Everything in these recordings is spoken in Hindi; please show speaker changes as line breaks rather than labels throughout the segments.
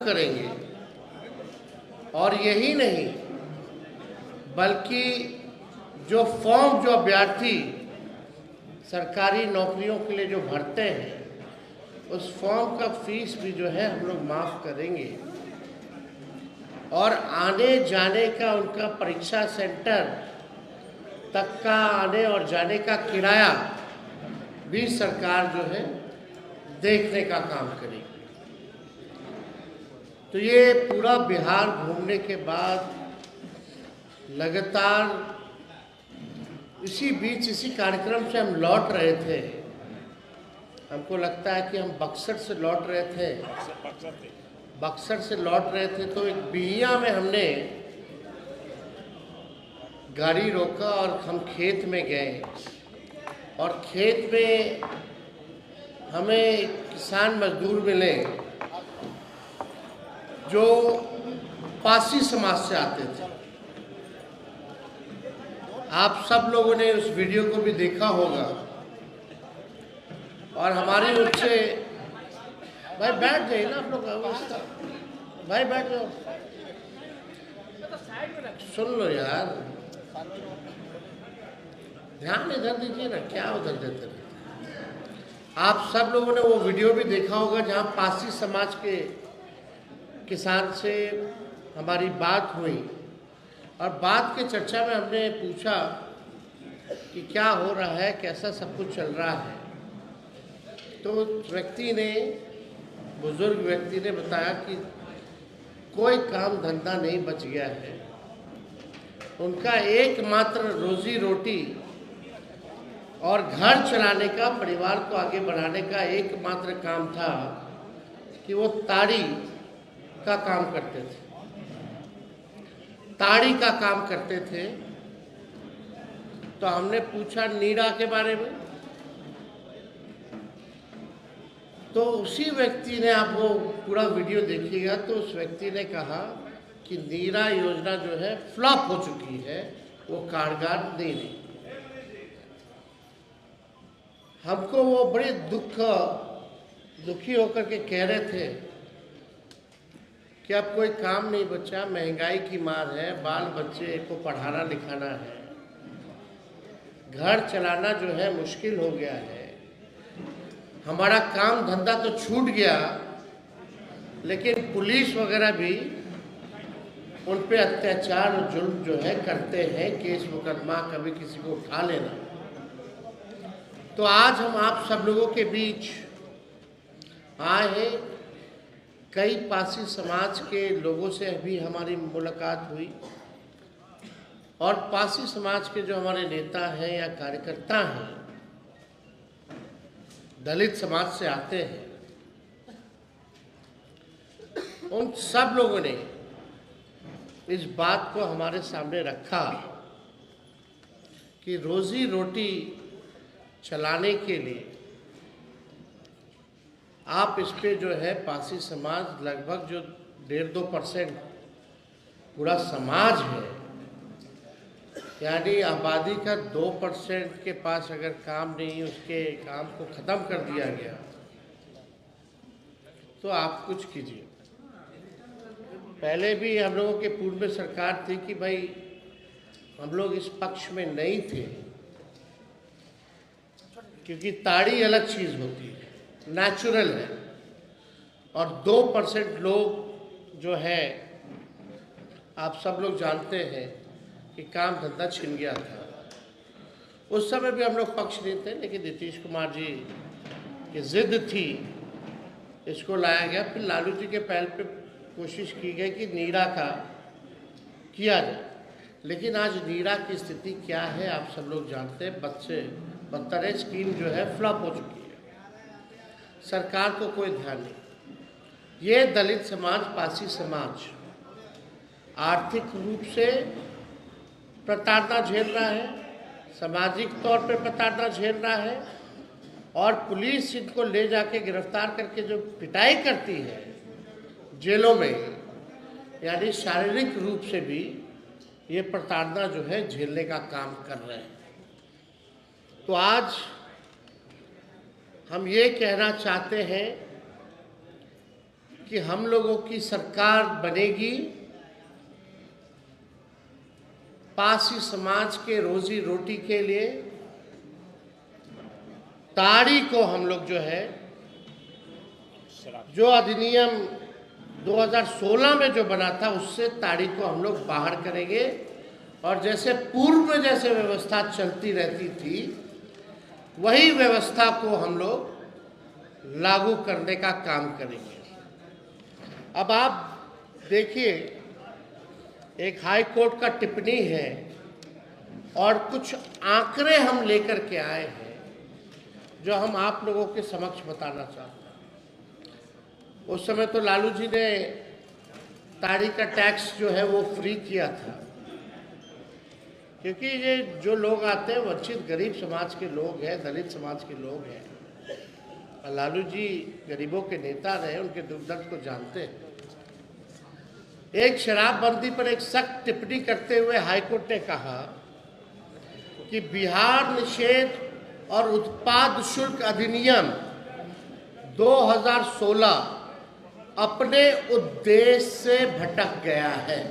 करेंगे। और यही नहीं बल्कि जो फॉर्म जो अभ्यर्थी सरकारी नौकरियों के लिए जो भरते हैं उस फॉर्म का फीस भी जो है हम लोग माफ़ करेंगे। और आने जाने का उनका परीक्षा सेंटर तक का आने और जाने का किराया भी सरकार जो है देखने का काम करेगी। तो ये पूरा बिहार घूमने के बाद लगातार इसी बीच इसी कार्यक्रम से हम लौट रहे थे। हमको लगता है कि हम बक्सर से लौट रहे थे, तो एक बिहिया में हमने गाड़ी रोका और हम खेत में गए। और खेत में हमें किसान मजदूर मिले जो पासी समाज से आते थे। आप सब लोगों ने उस वीडियो को भी देखा होगा। और हमारी उनसे, भाई बैठ जाइए ना आप लोग, भाई बैठ जाओ, सुन लो यार, ध्यान इधर दीजिए ना, क्या उधर देते रहते। आप सब लोगों ने वो वीडियो भी देखा होगा जहाँ पासी समाज के किसान से हमारी बात हुई। और बात के चर्चा में हमने पूछा कि क्या हो रहा है, कैसा सब कुछ चल रहा है। तो व्यक्ति ने, बुजुर्ग व्यक्ति ने बताया कि कोई काम धंधा नहीं बच गया है। उनका एकमात्र रोजी रोटी और घर चलाने का, परिवार को आगे बढ़ाने का एकमात्र काम था कि वो ताड़ी का काम करते थे, ताड़ी का काम करते थे। तो हमने पूछा नीरा के बारे में, तो उसी व्यक्ति ने, आप वो पूरा वीडियो देखिएगा, तो उस व्यक्ति ने कहा कि नीरा योजना जो है फ्लॉप हो चुकी है, वो कारगर नहीं रही। हमको वो बड़े दुखी होकर के कह रहे थे कि अब कोई काम नहीं बचा, महंगाई की मार है, बाल बच्चे को पढ़ाना लिखाना है, घर चलाना जो है मुश्किल हो गया है, हमारा काम धंधा तो छूट गया, लेकिन पुलिस वगैरह भी उन पे अत्याचार और जुल्म जो है करते हैं, केस मुकदमा, कभी किसी को उठा लेना। तो आज हम आप सब लोगों के बीच आए हैं। कई पासी समाज के लोगों से भी हमारी मुलाकात हुई और पासी समाज के जो हमारे नेता हैं या कार्यकर्ता हैं, दलित समाज से आते हैं, उन सब लोगों ने इस बात को हमारे सामने रखा कि रोजी रोटी चलाने के लिए आप इस पे जो है पासी समाज लगभग जो 1.5-2% पूरा समाज है, यानी आबादी का 2% के पास अगर काम नहीं, उसके काम को ख़त्म कर दिया गया, तो आप कुछ कीजिए। पहले भी हम लोगों के पूर्व में सरकार थी कि भाई हम लोग इस पक्ष में नहीं थे, क्योंकि ताड़ी अलग चीज़ होती है, नेचुरल है। और 2% लोग जो है, आप सब लोग जानते हैं कि काम धंधा छिन गया था। उस समय भी हम लोग पक्ष नहीं थे, लेकिन नीतीश कुमार जी की जिद थी, इसको लाया गया। फिर लालू जी के पहल पे कोशिश की गई कि नीरा का किया जाए, लेकिन आज नीरा की स्थिति क्या है आप सब लोग जानते हैं। बदतर स्कीम जो है फ्लॉप हो चुकी है, सरकार को कोई ध्यान नहीं। ये दलित समाज, पासी समाज आर्थिक रूप से प्रताड़ना झेल रहा है, सामाजिक तौर पे प्रताड़ना झेल रहा है, और पुलिस इनको ले जाके गिरफ्तार करके जो पिटाई करती है जेलों में, यानी शारीरिक रूप से भी ये प्रताड़ना जो है झेलने का काम कर रहे हैं। तो आज हम ये कहना चाहते हैं कि हम लोगों की सरकार बनेगी, पासी समाज के रोजी रोटी के लिए ताड़ी को हम लोग जो है, जो अधिनियम 2016 में जो बना था उससे ताड़ी को हम लोग बाहर करेंगे और जैसे पूर्व में जैसे व्यवस्था चलती रहती थी वही व्यवस्था को हम लोग लागू करने का काम करेंगे। अब आप देखिए, एक हाई कोर्ट का टिप्पणी है और कुछ आंकड़े हम लेकर के आए हैं जो हम आप लोगों के समक्ष बताना चाहते हैं। उस समय तो लालू जी ने ताड़ी का टैक्स जो है वो फ्री किया था, क्योंकि ये जो लोग आते हैं वंचित गरीब समाज के लोग हैं, दलित समाज के लोग हैं। लालू जी गरीबों के नेता रहे, उनके दुख दर्द को जानते हैं। एक शराबबंदी पर एक सख्त टिप्पणी करते हुए हाईकोर्ट ने कहा कि बिहार निषेध और उत्पाद शुल्क अधिनियम 2016 अपने उद्देश्य से भटक गया है।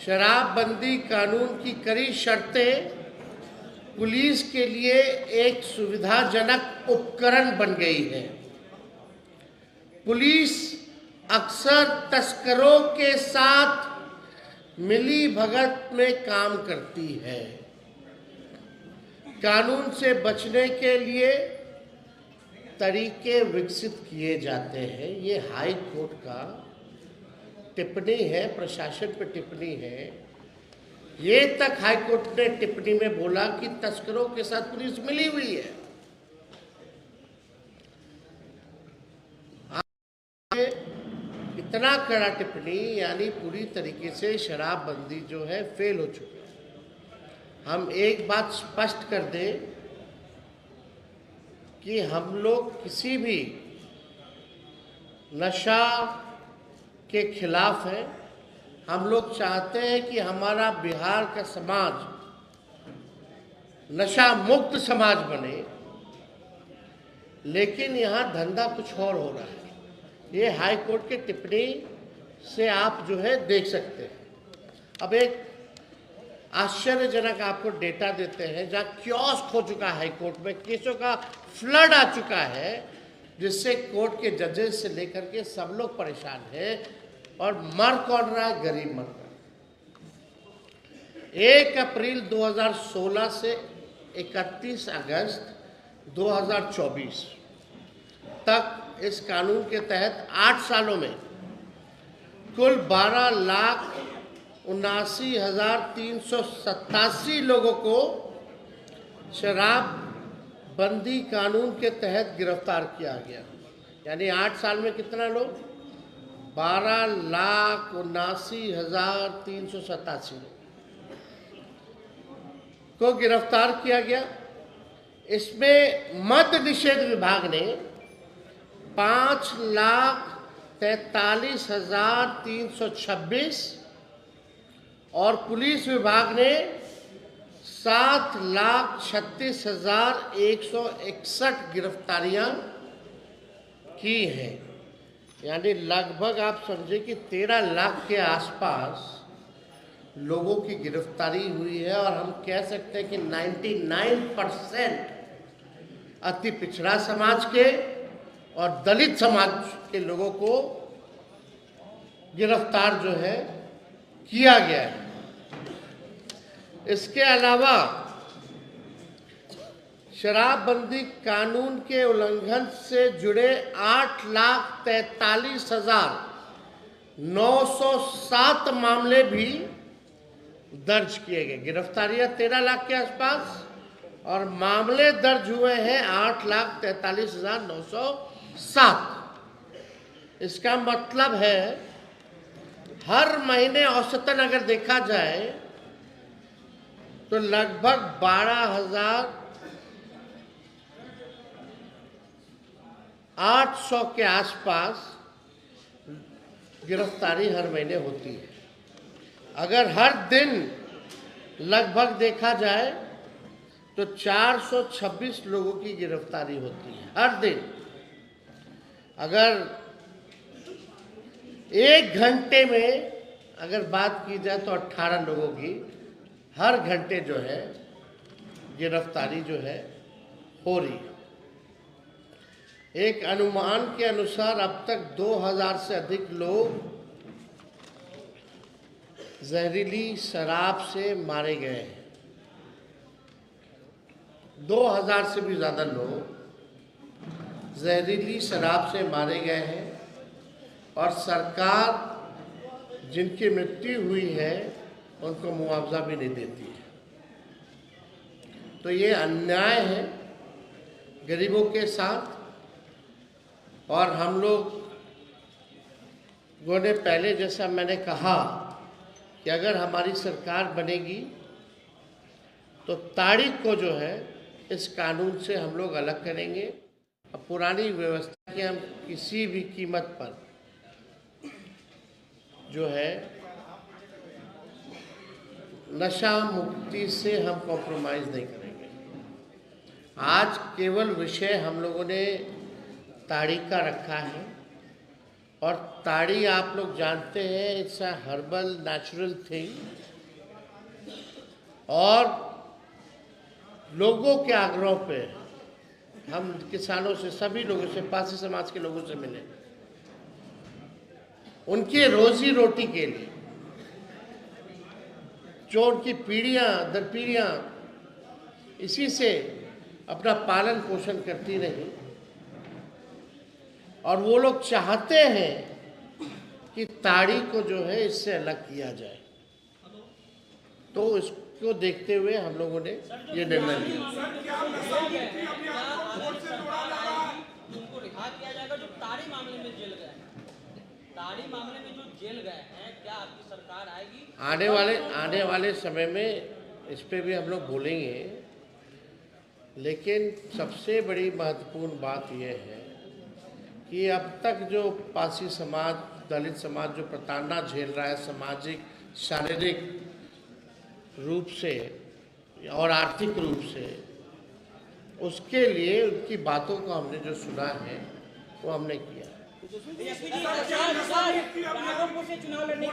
शराबबंदी कानून की कड़ी शर्तें पुलिस के लिए एक सुविधाजनक उपकरण बन गई है। पुलिस अक्सर तस्करों के साथ मिली भगत में काम करती है। कानून से बचने के लिए तरीके विकसित किए जाते हैं। ये हाई कोर्ट का टिप्पणी है, प्रशासन पर टिप्पणी है। ये तक हाई कोर्ट ने टिप्पणी में बोला कि तस्करों के साथ पुलिस मिली हुई है। इतना कड़ा टिप्पणी, यानी पूरी तरीके से शराबबंदी जो है फेल हो चुकी है। हम एक बात स्पष्ट कर दें कि हम लोग किसी भी नशा के खिलाफ हैं। हम लोग चाहते हैं कि हमारा बिहार का समाज नशा मुक्त समाज बने, लेकिन यहाँ धंधा कुछ और हो रहा है। ये हाई कोर्ट के टिप्पणी से आप जो है देख सकते हैं। अब एक आश्चर्यजनक आपको डेटा देते हैं, जहाँ कियोस्क हो चुका है हाई कोर्ट में, केसों का फ्लड आ चुका है, जिससे कोर्ट के जजेस से लेकर के सब लोग परेशान हैं। और मर कौन रहा है? गरीब मर रहा है। 1 अप्रैल 2016 से 31 अगस्त 2024 तक इस कानून के तहत 8 सालों में कुल 12,79,387 लोगों को शराबबंदी कानून के तहत गिरफ्तार किया गया। यानी 8 साल में कितना लोग? 12,79,387 को गिरफ्तार किया गया। इसमें मद्य निषेध विभाग ने 5,43,326 और पुलिस विभाग ने 7,36,161 गिरफ्तारियां की हैं। यानी लगभग आप समझे कि 13 लाख के आसपास लोगों की गिरफ्तारी हुई है। और हम कह सकते हैं कि 99% अति पिछड़ा समाज के और दलित समाज के लोगों को गिरफ्तार जो है किया गया है। इसके अलावा शराबबंदी कानून के उल्लंघन से जुड़े 8,43,907 मामले भी दर्ज किए गए। गिरफ्तारियां 13 लाख के आसपास और मामले दर्ज हुए हैं 8,43,907। इसका मतलब है हर महीने औसतन अगर देखा जाए तो लगभग 12,800 के आसपास गिरफ्तारी हर महीने होती है। अगर हर दिन लगभग देखा जाए तो 426 लोगों की गिरफ्तारी होती है हर दिन। अगर एक घंटे में अगर बात की जाए तो 18 लोगों की हर घंटे जो है गिरफ्तारी जो है हो रही है। एक अनुमान के अनुसार अब तक 2000 से अधिक लोग जहरीली शराब से मारे गए हैं। 2000 से भी ज़्यादा लोग जहरीली शराब से मारे गए हैं और सरकार जिनकी मृत्यु हुई है उनको मुआवजा भी नहीं देती है। तो ये अन्याय है गरीबों के साथ। और हम लोगों ने पहले, जैसा मैंने कहा, कि अगर हमारी सरकार बनेगी तो तारीख को जो है इस कानून से हम लोग अलग करेंगे। अब पुरानी व्यवस्था के हम किसी भी कीमत पर जो है नशा मुक्ति से हम कॉम्प्रोमाइज़ नहीं करेंगे। आज केवल विषय हम लोगों ने ताड़ी का रखा है और ताड़ी आप लोग जानते हैं it's a herbal natural thing. और लोगों के आग्रह पे हम किसानों से, सभी लोगों से, पासी समाज के लोगों से मिले, उनके रोजी रोटी के लिए, जो उनकी पीढ़ियां दर पीढ़ियां इसी से अपना पालन पोषण करती रही, और वो लोग चाहते हैं कि ताड़ी को जो है इससे अलग किया जाए। तो इसको देखते हुए हम लोगों ने ये निर्णय लिया।
उनको रिहा किया जाएगा जो ताड़ी मामले में जेल गए हैं, ताड़ी मामले में जो जेल गए हैं, क्या आपकी सरकार आएगी?
आने वाले समय में इस पे भी हम लोग बोलेंगे। लेकिन सबसे बड़ी महत्वपूर्ण बात यह है कि अब तक जो पासी समाज, दलित समाज जो प्रताड़ना झेल रहा है सामाजिक, शारीरिक रूप से और आर्थिक रूप से, उसके लिए उनकी बातों को हमने जो सुना है वो हमने किया है।
चुनाव लड़ने के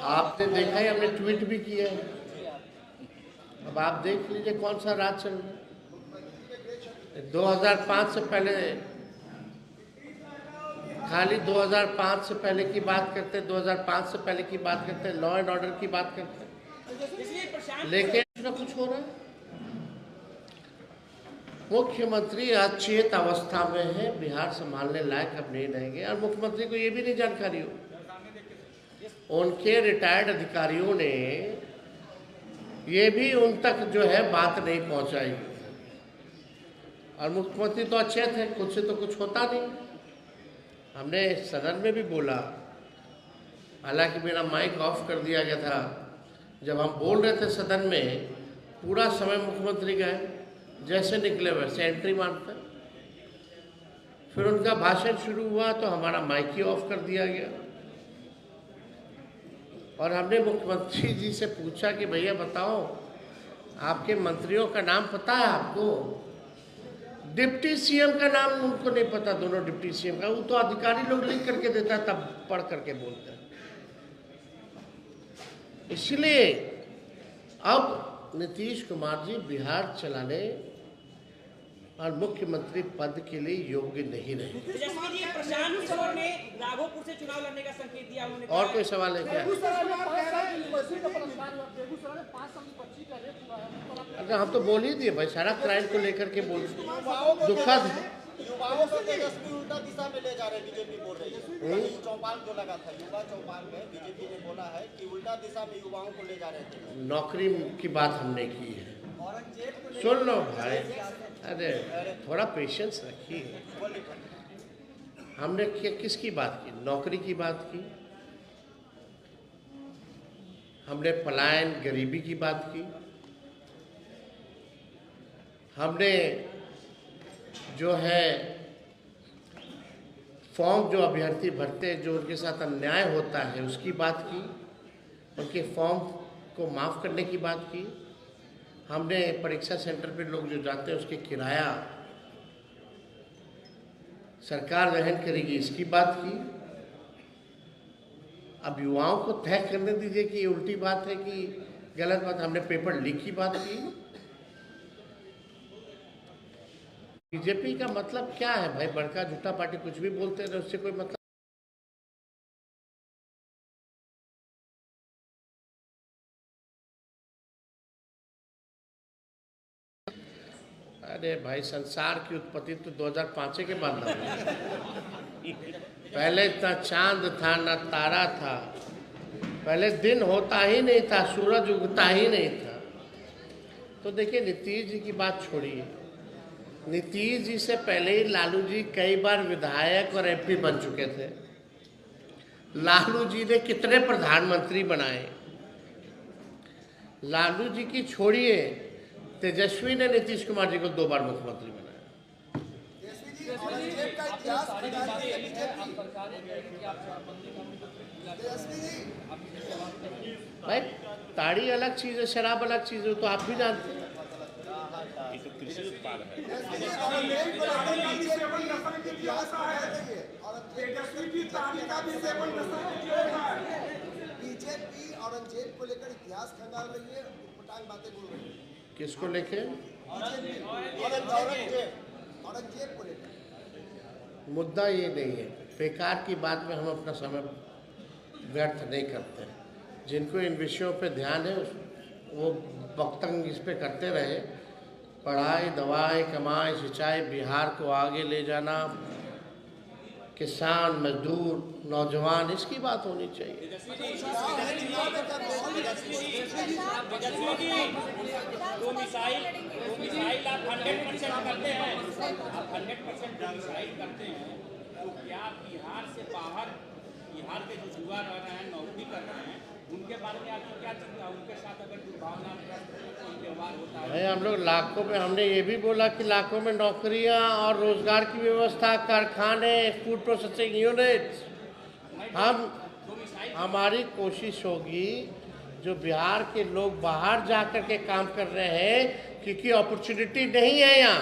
आपने देखा है, हमने ट्वीट भी किया है। अब आप देख लीजिए कौन सा राज चल रहा है। 2005 से पहले, खाली 2005 से पहले की बात करते, 2005 से पहले की बात करते, लॉ एंड ऑर्डर की बात करते, लेकिन कुछ हो रहा है। मुख्यमंत्री अचेत अवस्था में है, बिहार संभालने लायक अब नहीं रहेंगे। और मुख्यमंत्री को ये भी नहीं जानकारी हो, उनके रिटायर्ड अधिकारियों ने ये भी उन तक जो है बात नहीं पहुंचाई। और मुख्यमंत्री तो अचेत है, खुद से तो कुछ होता नहीं। हमने सदन में भी बोला, हालांकि मेरा माइक ऑफ कर दिया गया था। जब हम बोल रहे थे सदन में, पूरा समय मुख्यमंत्री गए, जैसे निकले वैसे एंट्री मारते। फिर उनका भाषण शुरू हुआ तो हमारा माइक ही ऑफ कर दिया गया। और हमने मुख्यमंत्री जी से पूछा कि भैया बताओ, आपके मंत्रियों का नाम पता है आपको? डिप्टी सीएम का नाम उनको नहीं पता, दोनों डिप्टी सीएम का। वो तो अधिकारी लोग लिख करके देता है, तब पढ़ करके बोलते हैं। इसलिए अब नीतीश कुमार जी बिहार चलाने और मुख्यमंत्री पद के लिए योग्य नहीं रहे।
प्रशांत किशोर ने राघोपुर से चुनाव लड़ने का संकेत दिया।
और कोई सवाल है क्या? अगर हम तो बोल ही दिए भाई, सारा क्राइम को लेकर के बोल, दुखद है।
युवाओं को तेजस्वी उल्टा दिशा में ले जा रहे, बीजेपी बोल रही है। चौपाल जो लगा था, युवा चौपाल में बीजेपी ने बोला है कि उल्टा दिशा में युवाओं को ले जा रहे थे।
नौकरी की बात हमने की है, सुन लो भाई, अरे थोड़ा पेशेंस रखिए। हमने किसकी बात की? नौकरी की बात की, हमने पलायन, गरीबी की बात की, हमने जो है फॉर्म जो अभ्यर्थी भरते हैं, जो उनके साथ अन्याय होता है उसकी बात की, उनके फॉर्म को माफ़ करने की बात की। हमने परीक्षा सेंटर पे लोग जो जाते हैं उसके किराया सरकार वहन करेगी इसकी बात की। अब युवाओं को तय करने दीजिए कि ये उल्टी बात है कि गलत बात। हमने पेपर लीक की बात की। बीजेपी का मतलब क्या है भाई? बड़का झूठा पार्टी कुछ भी बोलते रहे, उससे कोई मतलब। अरे भाई, संसार की उत्पत्ति तो 2005 के बाद ना हुई। पहले इतना चांद था ना तारा था, पहले दिन होता ही नहीं था, सूरज उगता ही नहीं था। तो देखिए, नीतीश जी की बात छोड़िए। नीतीश जी से पहले ही लालू जी कई बार विधायक और एमपी बन चुके थे। लालू जी ने कितने प्रधानमंत्री बनाए? लालू जी की छोड़िए, तेजस्वी ने नीतीश कुमार जी को 2 बार मुख्यमंत्री बनाया। भाई, ताड़ी अलग चीज़ है, शराब अलग चीज़ है, तो आप भी जानते हैं।
कृषि उत्पाद है।
बीजेपी औरंगजेब को लेकर इतिहास खंगाल रही है, उटपटांग बातें बोल रही है।
किसको लेके?
औरंगजेब को लेकर।
मुद्दा ये नहीं है, बेकार की बात में हम अपना समय व्यर्थ नहीं करते। जिनको इन विषयों पे ध्यान है वो वक्तव्य इस पे करते रहे। पढ़ाई, दवाई, कमाई, सिंचाई, बिहार को आगे ले जाना, किसान, मजदूर, नौजवान, इसकी बात होनी चाहिए।
वो मिसाइल आप 100% करते हैं, आप 100% मिसाइल करते हैं, तो क्या बिहार से बाहर, बिहार के जो युवा रह रहे हैं, नौकरी कर रहे हैं, उनके बारे में आपको क्या चिंता? उनके साथ अगर दुर्भावना व्यवहार होता है?
हम लोग लाखों में, हमने ये भी बोला कि लाखों में नौकरियां और रोजगार की व्यवस्था, कारखाने, फूड प्रोसेसिंग यूनिट्स, हमारी कोशिश होगी जो बिहार के लोग बाहर जाकर के काम कर रहे हैं, क्योंकि अपॉर्चुनिटी नहीं है यहाँ।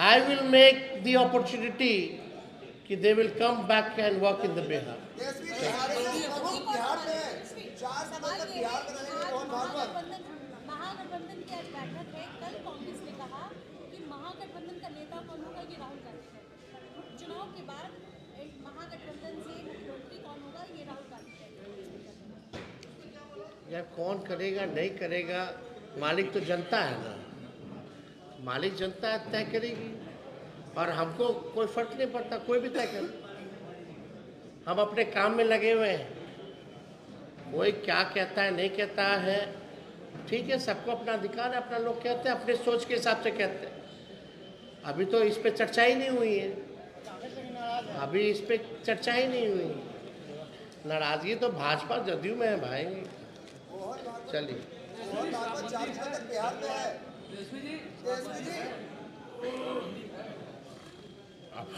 I will make the opportunity कि they will come back and work in the Bihar.
Mahagathbandhan की आज बैठक है। कल कांग्रेस ने कहा कि महागठबंधन का नेता कौन होगा, ये राहुल गांधी है। चुनाव के बाद महागठबंधन से मुख्यमंत्री कौन होगा, ये राहुल गांधी है।
यार, कौन करेगा नहीं करेगा, मालिक तो जनता है ना। मालिक जनता है, तय करेगी। और हमको कोई फर्क नहीं पड़ता, कोई भी तय करे। हम अपने काम में लगे हुए हैं। कोई क्या कहता है नहीं कहता है, ठीक है, सबको अपना अधिकार है। अपना लोग कहते हैं, अपने सोच के हिसाब से कहते हैं। अभी तो इस पे चर्चा ही नहीं हुई है। अभी इस पे चर्चा ही नहीं हुई। नाराजगी तो भाजपा जदयू में है भाई। चलिए, अब